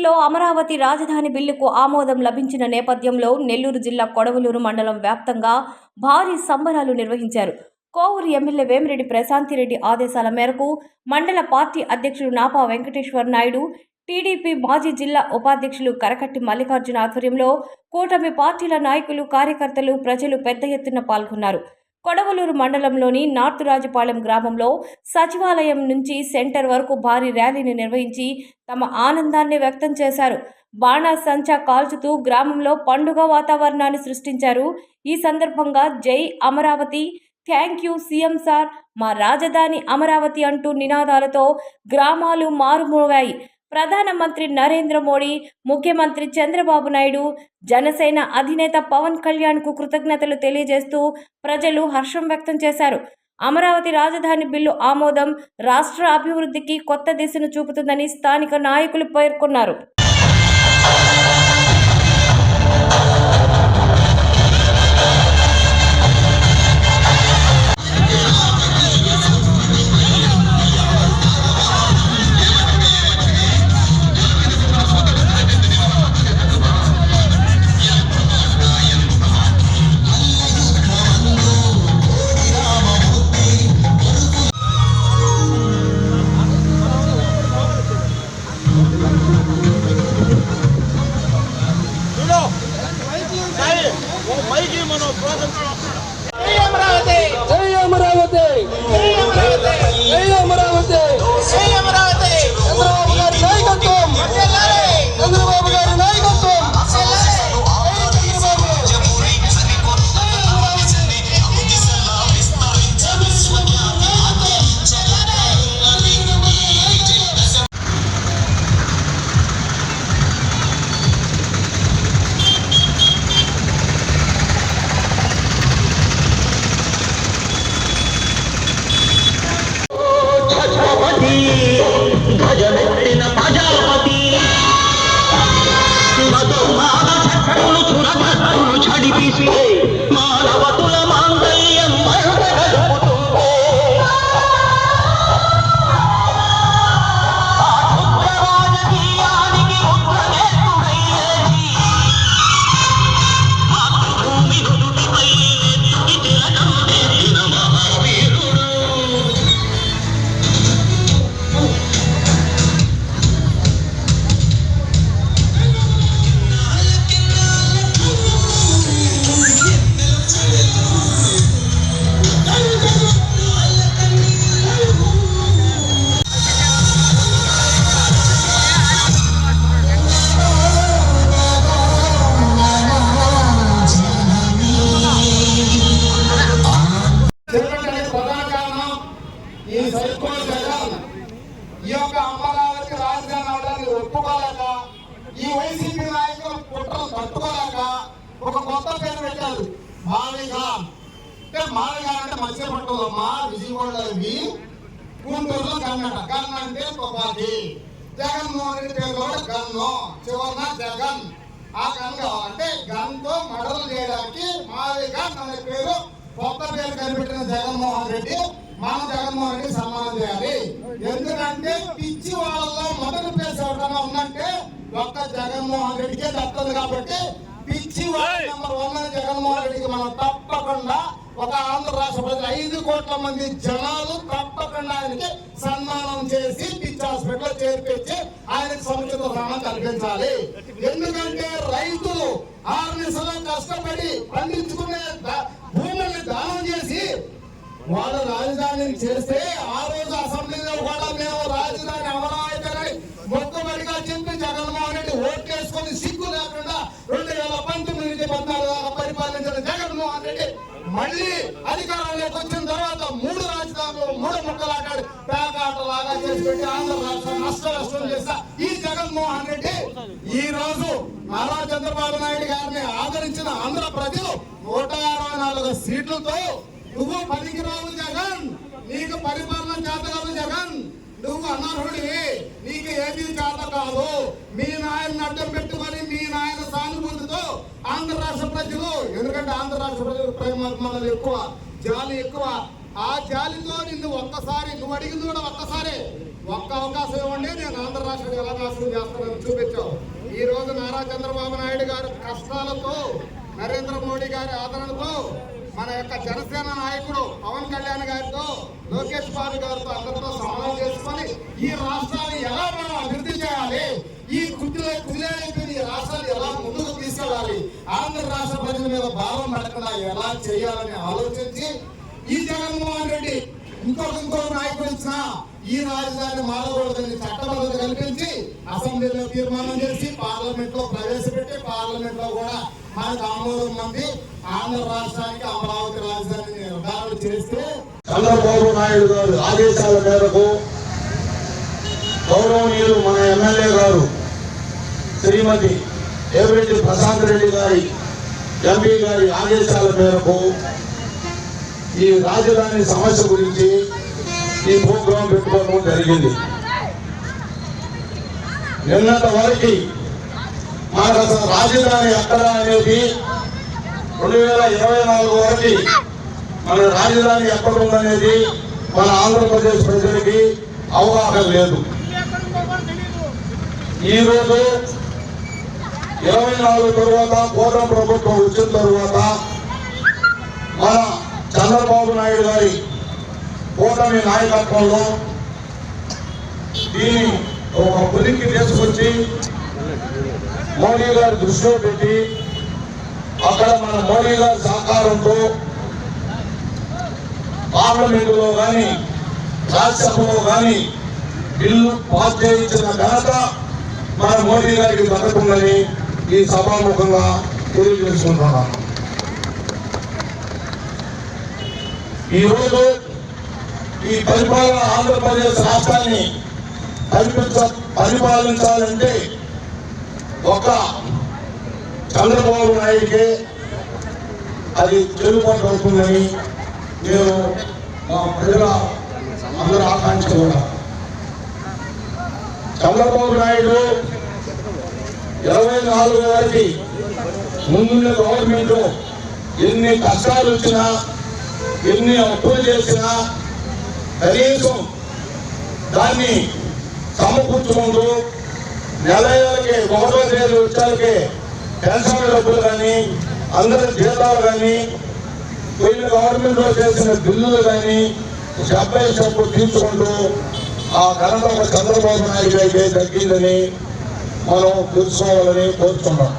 పార్లమెంటులో అమరావతి రాజధాని బిల్లుకు ఆమోదం లభించిన నేపథ్యంలో నెల్లూరు జిల్లా కొడవలూరు మండలం వ్యాప్తంగా భారీ సంబరాలు నిర్వహించారు. కోవూరు ఎమ్మెల్యే వేమిరెడ్డి ప్రశాంతిరెడ్డి ఆదేశాల మేరకు మండల పార్టీ అధ్యక్షుడు నాపా వెంకటేశ్వర నాయుడు, టీడీపీ మాజీ జిల్లా ఉపాధ్యక్షులు కరకట్టి మల్లికార్జున ఆధ్వర్యంలో కూటమి పార్టీల నాయకులు, కార్యకర్తలు, ప్రజలు పెద్ద ఎత్తున పాల్గొన్నారు. కొడవలూరు మండలంలోని నార్త్ రాజుపాలెం గ్రామంలో సచివాలయం నుంచి సెంటర్ వరకు భారీ ర్యాలీని నిర్వహించి తమ ఆనందాన్ని వ్యక్తం చేశారు. బాణాసంచా కాల్చుతూ గ్రామంలో పండుగ వాతావరణాన్ని సృష్టించారు. ఈ సందర్భంగా జై Amaravati, thank you CM sir, మా రాజధాని అమరావతి అంటూ నినాదాలతో గ్రామాలు మారుమోగాయి. ప్రధానమంత్రి నరేంద్ర మోడీ, ముఖ్యమంత్రి చంద్రబాబు నాయుడు, జనసేన అధినేత పవన్ కళ్యాణ్కు కృతజ్ఞతలు తెలియజేస్తూ ప్రజలు హర్షం వ్యక్తం చేశారు. అమరావతి రాజధాని బిల్లు ఆమోదం రాష్ట్ర అభివృద్ధికి కొత్త దిశను చూపుతుందని స్థానిక నాయకులు పేర్కొన్నారు. జై అమరావతి, జై అమరావతి, జై అమరావతి, జై అమరావతి, జై అమరావతి. చంద్రబాబు గారి నాయకత్వం, చంద్రబాబు గారి నాయకత్వం. భజమెత్తిన ప్రజాపతి మధుమాన చక్రులు చురగతులు చడిపిసి మానవతుల మాంగళ్యం మరుగలుపుతుంటే రాజకీయానికి ఉత్తరేతుడయ్యేది మాతృభూమి నుదుటిపై నెత్తుడి తిలకం దిద్దిన మహావీరుడు. ఈ సైకో జగన్ ఈ యొక్క అమరావతి రాజధాని అవడానికి ఒప్పుకోలేక, ఈ వైసీపీ నాయకులు కుట్రలు తట్టుకోలేక ఒక కొత్త పేరు పెట్టారు, మావిగా. అంటే మావిగా అంటే మత్స్యపట్నంలో విజయవాడలో గుంటూరులో గన్నట. గన్ అంటే తుపాకీ. జగన్మోహన్ రెడ్డి పేరు కూడా గన్ను, చివరిన జగన్. ఆ గన్ కావాలంటే గన్ తో మడలు చేయడానికి మావిగా అనే పేరు, కొత్త పేరు కనిపెట్టిన జగన్మోహన్ రెడ్డి. మనం జగన్మోహన్ రెడ్డి సన్మానం చేయాలి. ఎందుకంటే పిచ్చి వాళ్ళలో మొదటి ప్లేస్ ఎవరైనా ఉందంటే ఒక్క జగన్మోహన్ రెడ్డికే దక్కుతుంది. కాబట్టి పిచ్చి వాళ్ళ నెంబర్ 1 జగన్మోహన్ రెడ్డికి మనం తప్పకుండా, ఒక ఆంధ్ర రాష్ట్ర ప్రజలు 5 కోట్ల మంది జనాలు తప్పకుండా ఆయనకి సన్మానం చేసి పిచ్చి హాస్పిటల్ చేర్పించి ఆయనకి సముచిత స్థానం కల్పించాలి. ఎందుకంటే రైతులు 6 నిమిషాలు కష్టపడి పండించుకునే భూముల్ని దానం చేసి వాళ్ళ రాజధానిని చేస్తే, ఆ రోజు అసెంబ్లీలో కూడా మేము రాజధాని అమరావతి అని మొట్టమొదటిగా చెప్పి జగన్మోహన్ రెడ్డి ఓట్లేసుకొని సిగ్గు లేకుండా 2019 నుంచి 14 దాకా పరిపాలించిన జగన్మోహన్ రెడ్డి మళ్ళీ అధికారంలోకి వచ్చిన తర్వాత 3 రాజధానులు 3 ముక్కలాటాడు పేకాటలాగా చేసి పెట్టి ఆంధ్ర రాష్ట్రం నష్టం చేస్తా ఈ జగన్మోహన్ రెడ్డి ఈ రోజు నారా చంద్రబాబు నాయుడు గారిని ఆదరించిన ఆంధ్ర ప్రజలు 164 సీట్లతో నువ్వు పనికిరావు జగన్, నీకు పరిపాలన చేత కాదు జగన్, నువ్వు అనర్హుడివి, నీకు ఏది చేత కాదు, మీ నాయన్ని అడ్డం పెట్టుకొని మీ నాయన సానుభూతితో ఆంధ్ర రాష్ట్ర ప్రజలు, ఎందుకంటే ఆంధ్ర రాష్ట్ర ప్రజలు ప్రేమ మనలు ఎక్కువ, జాలి ఎక్కువ, ఆ జాలితో నిన్ను ఒక్కసారి నువ్వు అడిగింది కూడా ఒక్క అవకాశం ఇవ్వండి, నేను ఆంధ్ర రాష్ట్రం ఎలా నాశనం చేస్తానని చూపించావు. ఈ రోజు నారా చంద్రబాబు నాయుడు గారు కష్టాలతో, నరేంద్ర మోడీ గారి ఆదరణతో, మన యొక్క జనసేన నాయకుడు పవన్ కళ్యాణ్ గారితో, లోకేష్ బాబు గారితో అందరితో సమానం చేసుకొని ఈ రాష్ట్రాన్ని ఎలా మనం అభివృద్ధి చేయాలి, ఈ కుదిలేని ఈ రాష్ట్రాన్ని ఎలా ముందుకు తీసుకెళ్ళాలి, ఆంధ్ర రాష్ట్ర ప్రజల మీద భారం పడకుండా ఎలా చేయాలని ఆలోచించి ఈ జగన్మోహన్ రెడ్డి ఇంకొక నాయకుడు ఇచ్చిన ఈ రాజధానిని మారకూడదని చట్టబద్ధత కల్పించి అసెంబ్లీలో తీర్మానం చేసి పార్లమెంట్ లో ప్రవేశపెట్టి పార్లమెంట్ లో కూడా మనకు ఆమోదం మంది ఆంధ్ర రాష్ట్రానికి అమరావతి రాజధానిని నిర్ధారణ చేస్తే చంద్రబాబు నాయుడు గారి ఆదేశాల మేరకు గౌరవనీయులు మన ఎమ్మెల్యే గారు శ్రీమతి వేమిరెడ్డి ప్రశాంత్ రెడ్డి గారి ఎంపీ గారి ఆదేశాల మేరకు ఈ రాజధాని సమస్య గురించి ఈ ప్రోగ్రాం పెట్టుకోవడం జరిగింది. నిన్నటి వరకు మనకు అసలు రాజధాని ఎక్కడ అనేది 2024 వరకు మన రాజధాని ఎక్కడ ఉందనేది మన ఆంధ్రప్రదేశ్ ప్రజలకి అవగాహన లేదు. ఈరోజు 24 తర్వాత కూటమి ప్రభుత్వం వచ్చిన తర్వాత మన చంద్రబాబు నాయుడు గారి కూటమి నాయకత్వంలో దీన్ని ఒక పులికి తీసుకొచ్చి మోడీ గారి దృష్టిలో పెట్టి అక్కడ మన మోడీ గారి సహకారంతో పార్లమెంటులో కానీ రాజ్యసభలో కానీ బిల్లు పాస్ చేయించిన ఘనత మన మోడీ గారికి దక్కుతుందని ఈ సభాముఖంగా తెలియజేసుకుంటున్నాం. ఈరోజు ఈ పరిపాలన ఆంధ్రప్రదేశ్ రాష్ట్రాన్ని పరిపాలించాలంటే ఒక చంద్రబాబు నాయుడికే అది చెల్లుబాటు అవుతుందని నేను మా ప్రజల అందరూ ఆకాంక్షిస్తున్నా. చంద్రబాబు నాయుడు 24 వరకు ముందున్న గవర్నమెంట్ ఎన్ని కష్టాలు వచ్చినా ఎన్ని అప్పులు చేసినా కనీసం దాన్ని సమకూర్చుకుంటూ నెలకి 1వ తేదీ వచ్చాకే పెన్షన్ డబ్బులు కానీ అందరి జీతాలు కానీ పోయిన గవర్నమెంట్లో చేసిన బిల్లులు కానీ చెప్పు తీసుకుంటూ ఆ ఘనత చంద్రబాబు నాయుడు అయితే తగ్గిందని మనం తెలుసుకోవాలని కోరుతున్నాం.